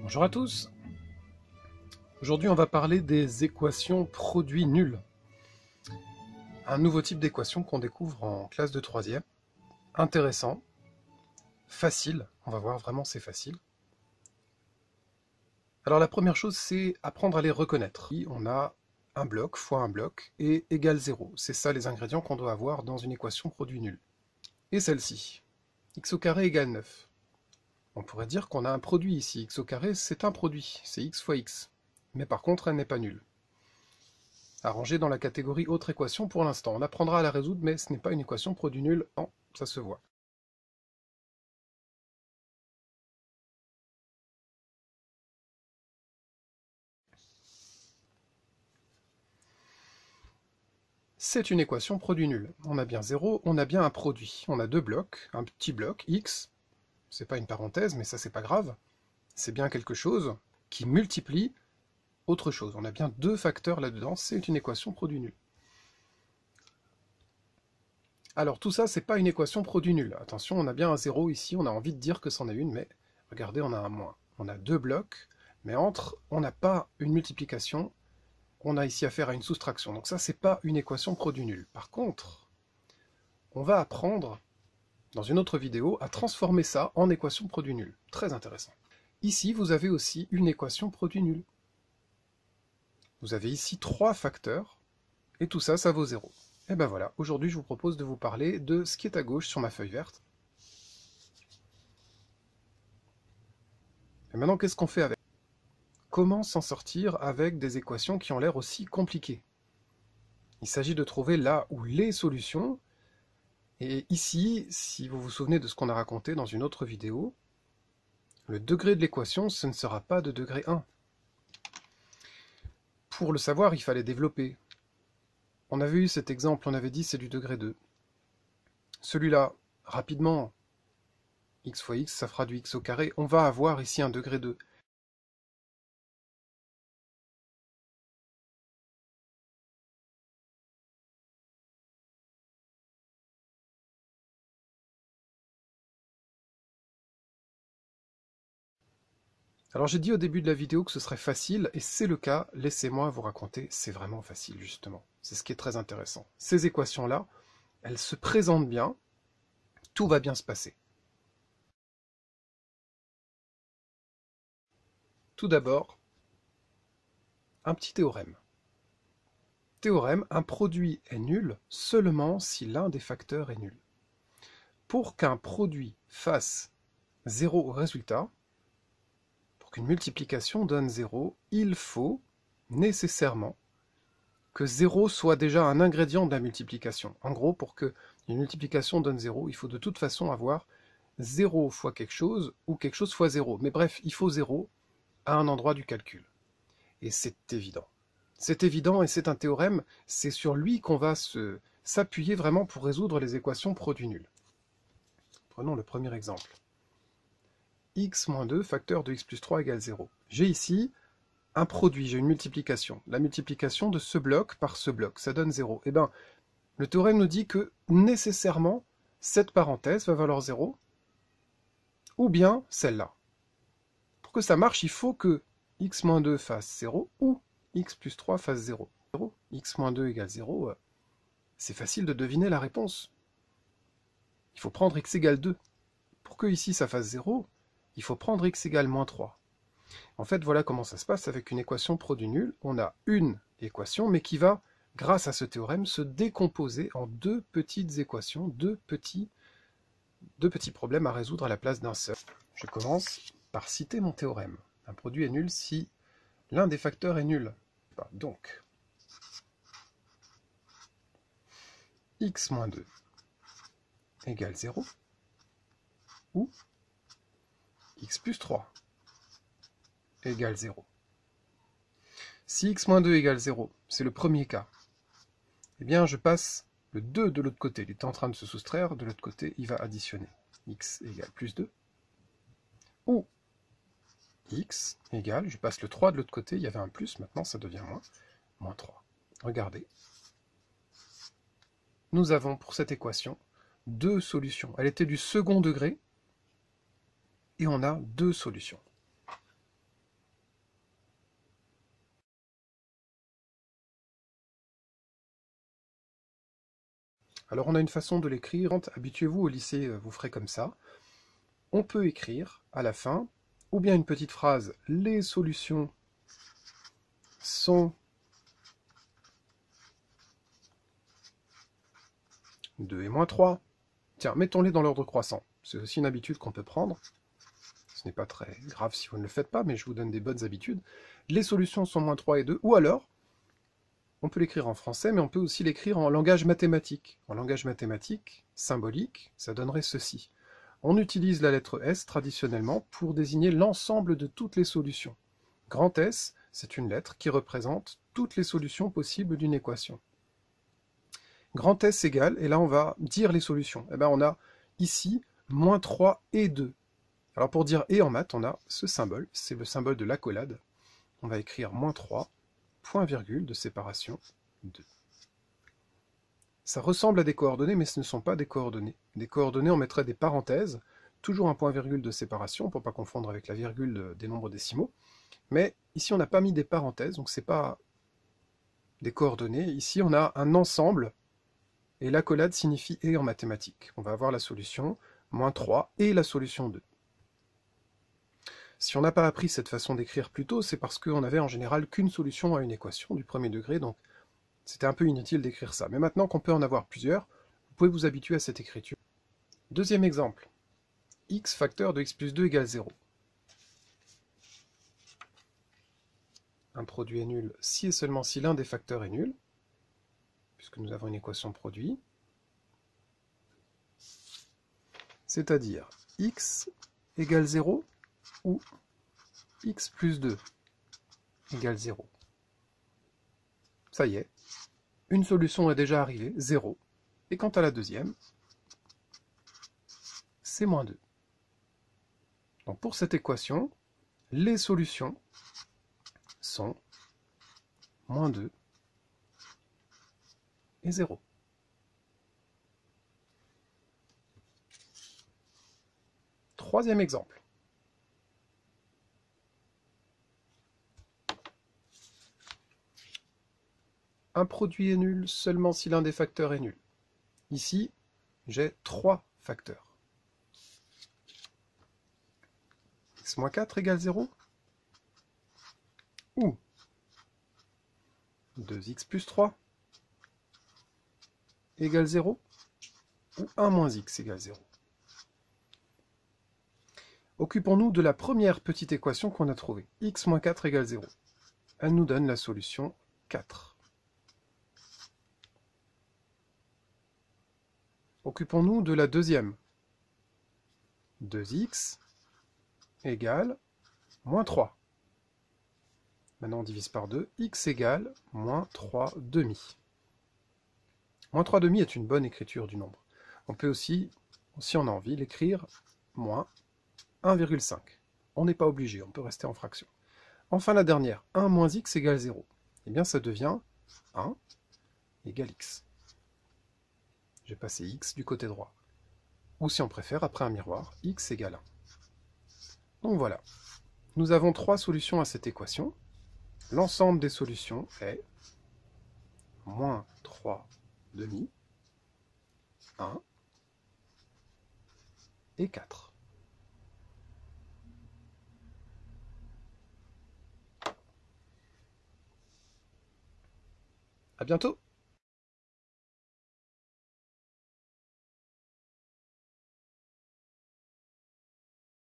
Bonjour à tous. Aujourd'hui on va parler des équations produits nuls. Un nouveau type d'équation qu'on découvre en classe de 3e. Intéressant, facile, on va voir vraiment c'est facile. Alors la première chose c'est apprendre à les reconnaître. On a un bloc fois un bloc et égale 0. C'est ça les ingrédients qu'on doit avoir dans une équation produit nul. Et celle-ci, x au carré égale 9. On pourrait dire qu'on a un produit ici, x au carré c'est un produit, c'est x fois x. Mais par contre elle n'est pas nulle. À ranger dans la catégorie autre équation pour l'instant. On apprendra à la résoudre, mais ce n'est pas une équation produit nul, non, ça se voit. C'est une équation produit nul. On a bien 0, on a bien un produit. On a deux blocs, un petit bloc, x, c'est pas une parenthèse, mais ça c'est pas grave. C'est bien quelque chose qui multiplie autre chose. On a bien deux facteurs là-dedans, c'est une équation produit nul. Alors tout ça, c'est pas une équation produit nul. Attention, on a bien un 0 ici, on a envie de dire que c'en est une, mais regardez, on a un moins. On a deux blocs, mais entre, on n'a pas une multiplication, on a ici affaire à une soustraction. Donc ça, c'est pas une équation produit nul. Par contre, on va apprendre, dans une autre vidéo, à transformer ça en équation produit nul. Très intéressant. Ici, vous avez aussi une équation produit nul. Vous avez ici trois facteurs, et tout ça, ça vaut 0. Et ben voilà, aujourd'hui je vous propose de vous parler de ce qui est à gauche sur ma feuille verte. Et maintenant, qu'est-ce qu'on fait avec? Comment s'en sortir avec des équations qui ont l'air aussi compliquées? Il s'agit de trouver là où les solutions, et ici, si vous vous souvenez de ce qu'on a raconté dans une autre vidéo, le degré de l'équation, ce ne sera pas de degré 1. Pour le savoir, il fallait développer. On avait eu cet exemple, on avait dit c'est du degré 2. Celui-là, rapidement, x fois x, ça fera du x au carré. On va avoir ici un degré 2. Alors j'ai dit au début de la vidéo que ce serait facile, et c'est le cas, laissez-moi vous raconter, c'est vraiment facile justement. C'est ce qui est très intéressant. Ces équations-là, elles se présentent bien, tout va bien se passer. Tout d'abord, un petit théorème. Théorème, un produit est nul seulement si l'un des facteurs est nul. Pour qu'un produit fasse 0 au résultat, pour qu'une multiplication donne 0, il faut nécessairement que 0 soit déjà un ingrédient de la multiplication. En gros, pour qu'une multiplication donne 0, il faut de toute façon avoir 0 fois quelque chose ou quelque chose fois 0. Mais bref, il faut 0 à un endroit du calcul. Et c'est évident. C'est évident et c'est un théorème, c'est sur lui qu'on va s'appuyer vraiment pour résoudre les équations produit nul. Prenons le premier exemple. X moins 2 facteur de x plus 3 égale 0. J'ai ici un produit, j'ai une multiplication. La multiplication de ce bloc par ce bloc, ça donne 0. Eh bien, le théorème nous dit que nécessairement, cette parenthèse va valoir 0, ou bien celle-là. Pour que ça marche, il faut que x moins 2 fasse 0, ou x plus 3 fasse 0. X moins 2 égale 0, c'est facile de deviner la réponse. Il faut prendre x égale 2. Pour que ici ça fasse 0, il faut prendre x égale moins 3. En fait, voilà comment ça se passe avec une équation produit nul. On a une équation, mais qui va, grâce à ce théorème, se décomposer en deux petites équations, deux petits problèmes à résoudre à la place d'un seul. Je commence par citer mon théorème. Un produit est nul si l'un des facteurs est nul. Donc, x moins 2 égale 0, ou x plus 3 égale 0. Si x moins 2 égale 0, c'est le premier cas, eh bien je passe le 2 de l'autre côté. Il est en train de se soustraire, de l'autre côté, il va additionner. X égale plus 2. Ou x égale, je passe le 3 de l'autre côté, il y avait un plus, maintenant ça devient moins 3. Regardez. Nous avons pour cette équation deux solutions. Elle était du second degré, et on a deux solutions. Alors on a une façon de l'écrire, habituez-vous au lycée, vous ferez comme ça. On peut écrire à la fin, ou bien une petite phrase, les solutions sont 2 et moins 3. Tiens, mettons-les dans l'ordre croissant. C'est aussi une habitude qu'on peut prendre. Ce n'est pas très grave si vous ne le faites pas, mais je vous donne des bonnes habitudes. Les solutions sont moins 3 et 2, ou alors, on peut l'écrire en français, mais on peut aussi l'écrire en langage mathématique. En langage mathématique, symbolique, ça donnerait ceci. On utilise la lettre S traditionnellement pour désigner l'ensemble de toutes les solutions. Grand S, c'est une lettre qui représente toutes les solutions possibles d'une équation. Grand S égale, et là on va dire les solutions. Eh bien on a ici moins 3 et 2. Alors pour dire et en maths, on a ce symbole, c'est le symbole de l'accolade. On va écrire moins 3, point virgule de séparation 2. Ça ressemble à des coordonnées, mais ce ne sont pas des coordonnées. Des coordonnées, on mettrait des parenthèses, toujours un point virgule de séparation, pour ne pas confondre avec la virgule des nombres décimaux. Mais ici, on n'a pas mis des parenthèses, donc ce n'est pas des coordonnées. Ici, on a un ensemble, et l'accolade signifie et en mathématiques. On va avoir la solution moins 3 et la solution 2. Si on n'a pas appris cette façon d'écrire plus tôt, c'est parce qu'on n'avait en général qu'une solution à une équation du premier degré, donc c'était un peu inutile d'écrire ça. Mais maintenant qu'on peut en avoir plusieurs, vous pouvez vous habituer à cette écriture. Deuxième exemple. X facteur de x plus 2 égale 0. Un produit est nul si et seulement si l'un des facteurs est nul, puisque nous avons une équation produit. C'est-à-dire x égale 0 ou x plus 2 égale 0. Ça y est, une solution est déjà arrivée, 0. Et quant à la deuxième, c'est moins 2. Donc pour cette équation, les solutions sont moins 2 et 0. Troisième exemple. Un produit est nul seulement si l'un des facteurs est nul. Ici, j'ai 3 facteurs. X-4 égale 0 ou 2x plus 3 égale 0 ou 1 moins x égale 0. Occupons-nous de la première petite équation qu'on a trouvée. X moins 4 égale 0. Elle nous donne la solution 4. Occupons-nous de la deuxième. 2x égale moins 3. Maintenant on divise par 2. X égale moins 3 demi. Moins 3 demi est une bonne écriture du nombre. On peut aussi, si on a envie, l'écrire moins 1,5. On n'est pas obligé, on peut rester en fraction. Enfin la dernière, 1 moins x égale 0. Eh bien ça devient 1 égale x. J'ai passé x du côté droit. Ou si on préfère, après un miroir, x égale 1. Donc voilà, nous avons 3 solutions à cette équation. L'ensemble des solutions est moins 3 demi, 1 et 4. À bientôt!